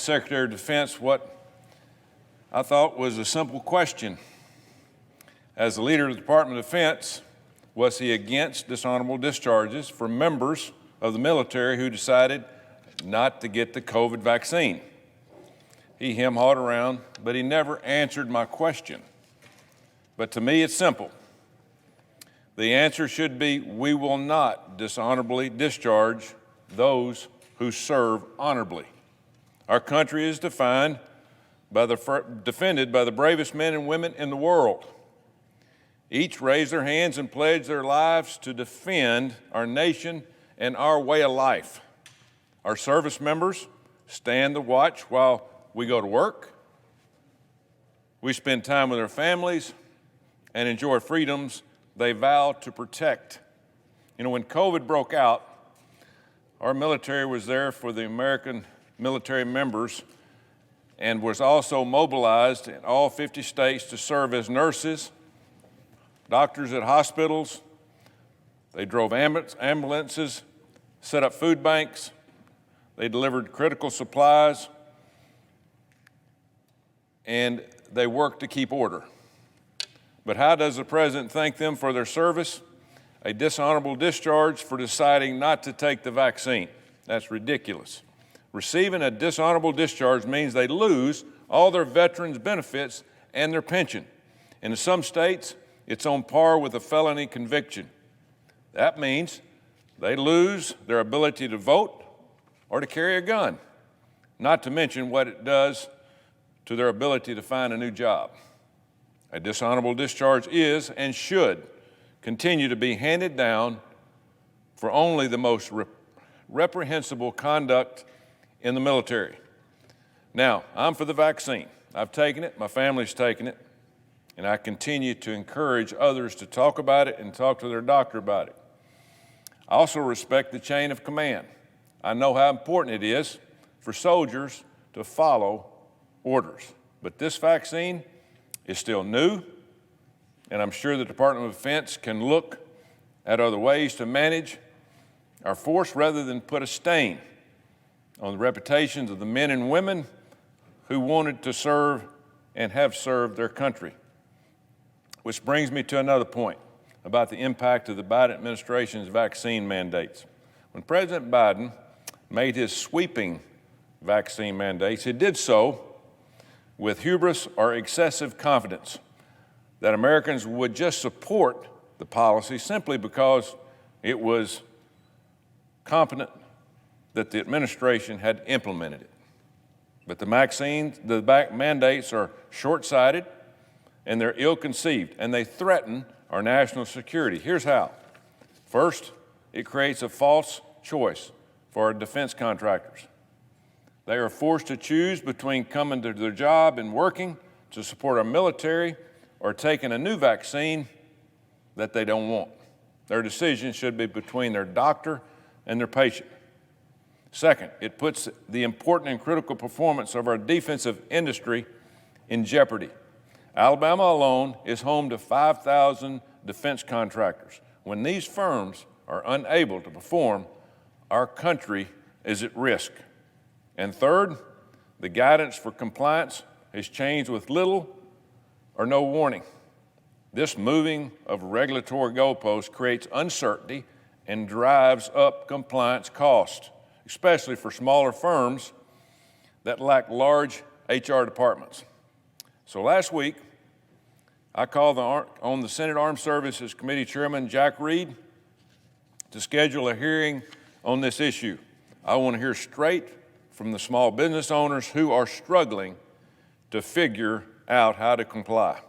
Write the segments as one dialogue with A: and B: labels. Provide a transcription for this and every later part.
A: Secretary of Defense what I thought was a simple question. As the leader of the Department of Defense, was he against dishonorable discharges for members of the military who decided not to get the COVID vaccine? He hem-hawed around, but he never answered my question. But to me, it's simple. The answer should be, we will not dishonorably discharge those who serve honorably. Our country is defended by the bravest men and women in the world. Each raised their hands and pledged their lives to defend our nation and our way of life. Our service members stand the watch while we go to work. We spend time with our families and enjoy freedoms they vow to protect. You know, when COVID broke out, our military was there for the American military members and was also mobilized in all 50 states to serve as nurses, doctors at hospitals. They drove ambulances, set up food banks. They delivered critical supplies, and they worked to keep order. But how does the president thank them for their service? A dishonorable discharge for deciding not to take the vaccine. That's ridiculous. Receiving a dishonorable discharge means they lose all their veterans' benefits and their pension. And in some states, it's on par with a felony conviction. That means they lose their ability to vote or to carry a gun, not to mention what it does to their ability to find a new job. A dishonorable discharge is and should continue to be handed down for only the most reprehensible conduct in the military. Now, I'm for the vaccine. I've taken it, my family's taken it, and I continue to encourage others to talk about it and talk to their doctor about it. I also respect the chain of command. I know how important it is for soldiers to follow orders. But this vaccine is still new, and I'm sure the Department of Defense can look at other ways to manage our force rather than put a stain on the reputations of the men and women who wanted to serve and have served their country. Which brings me to another point about the impact of the Biden administration's vaccine mandates. When President Biden made his sweeping vaccine mandates, he did so with hubris or excessive confidence that Americans would just support the policy simply because it was competent that the administration had implemented it. But the mandates are short-sighted and they're ill-conceived, and they threaten our national security. Here's how. First, it creates a false choice for our defense contractors. They are forced to choose between coming to their job and working to support our military or taking a new vaccine that they don't want. Their decision should be between their doctor and their patient. Second, it puts the important and critical performance of our defensive industry in jeopardy. Alabama alone is home to 5,000 defense contractors. When these firms are unable to perform, our country is at risk. And third, the guidance for compliance has changed with little or no warning. This moving of regulatory goalposts creates uncertainty and drives up compliance costs, especially for smaller firms that lack large HR departments. So last week, I called on the Senate Armed Services Committee Chairman Jack Reed to schedule a hearing on this issue. I want to hear straight from the small business owners who are struggling to figure out how to comply.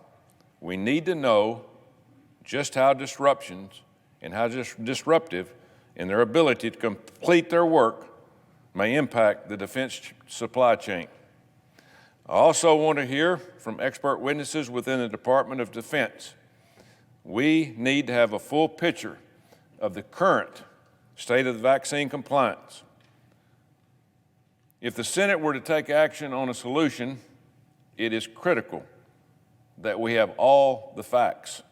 A: We need to know just how disruptive in their ability to complete their work may impact the defense supply chain. I also want to hear from expert witnesses within the Department of Defense. We need to have a full picture of the current state of the vaccine compliance. If the Senate were to take action on a solution, it is critical that we have all the facts.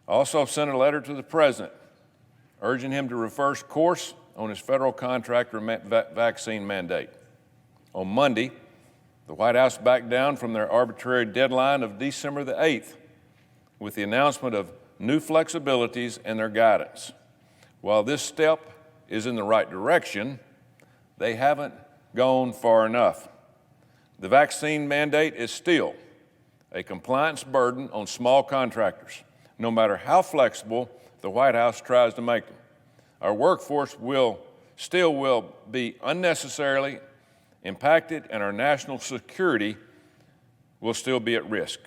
A: I also sent a letter to the President urging him to reverse course on his federal contractor vaccine mandate. On Monday, the White House backed down from their arbitrary deadline of December the 8th with the announcement of new flexibilities in their guidance. While this step is in the right direction, they haven't gone far enough. The vaccine mandate is still a compliance burden on small contractors, no matter how flexible the White House tries to make them. Our workforce will be unnecessarily impacted, and our national security will still be at risk.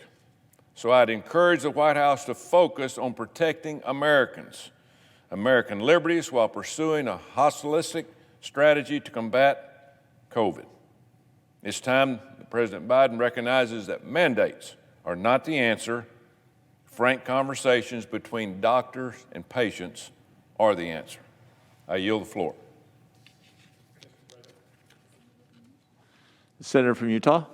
A: So I'd encourage the White House to focus on protecting Americans, American liberties, while pursuing a holistic strategy to combat COVID. It's time that President Biden recognizes that mandates are not the answer. Frank conversations between doctors and patients are the answer. I yield the floor.
B: The senator from Utah.